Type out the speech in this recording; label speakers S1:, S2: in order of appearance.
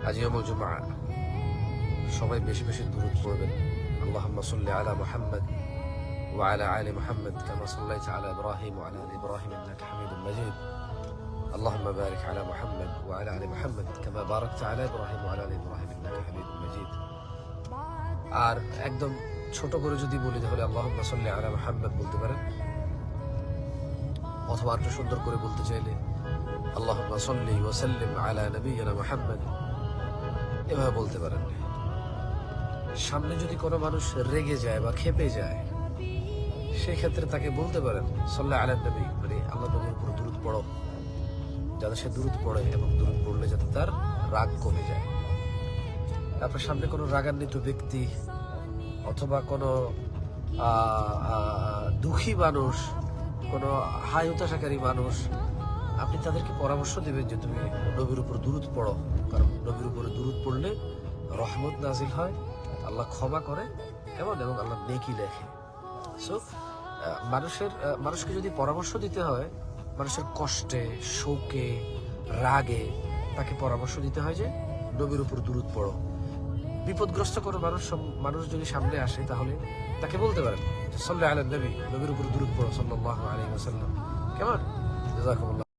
S1: আজ ইয়াউমুল জুমআ, সবাই বেশি বেশি দুরূদ পড়বেন। আল্লাহুম্মা সাল্লি আলা মুহাম্মদ ওয়া আলা আলি মুহাম্মদ কামা সাল্লাইতা আলা ইব্রাহিম ওয়া আলা আলি ইব্রাহিম ইন্নাকা হামিদুম মাজিদ। আল্লাহুম্মা বারিক আলা মুহাম্মদ ওয়া আলা আলি মুহাম্মদ কামা বারাকতা আলা ইব্রাহিম ওয়া আলা আলি ইব্রাহিম ইন্নাকা হামিদুম মাজিদ। আর একদম ছোট করে যদি বলি তাহলে আল্লাহুম্মা সাল্লি আলা মুহাম্মদ বলতে পারেন, অথবা একটু সুন্দর করে বলতে চাইলে আল্লাহুম্মা সাল্লি ওয়া সাল্লিম আলা নাবিয়িনা মুহাম্মদ, এভাবে বলতে পারেন। সামনে যদি কোনো মানুষ রেগে যায় বা ক্ষেপে যায়, সেই ক্ষেত্রে তাকে বলতে পারেন সাল্লা আলা নবী, মানে আল্লাহ নবীর উপর দুরূদ পড়ো, যাতে সে দুরূদ পড়ে এবং দুরূদ পড়লে যাতে তার রাগ কমে যায়। তারপর সামনে কোনো রাগান্বিত ব্যক্তি অথবা কোনো দুঃখী মানুষ, কোনো হাই হতাশাকারী মানুষ, আপনি তাদেরকে পরামর্শ দিবেন যে তুমি নবীর উপর দুরূদ পড়ো, কারণ নবীর উপরে দুরূদ পড়লে রহমত নাজিল হয়, আল্লাহ ক্ষমা করে কেমন, এবং আল্লাহ নেকি লেখে। সো মানুষকে যদি পরামর্শ দিতে হয় মানুষের কষ্টে, শোকে, রাগে, তাকে পরামর্শ দিতে হয় যে নবীর উপর দুরূদ পড়ো। বিপদগ্রস্ত কোনো মানুষ যদি সামনে আসে তাহলে তাকে বলতে পারেন সাল্লাল্লাহু আলা নবী, নবীর উপর দুরূদ পড়ো সাল্লাল্লাহু আলাইহি ওয়াসাল্লাম, কেমন। জাযাকুমুল্লাহ।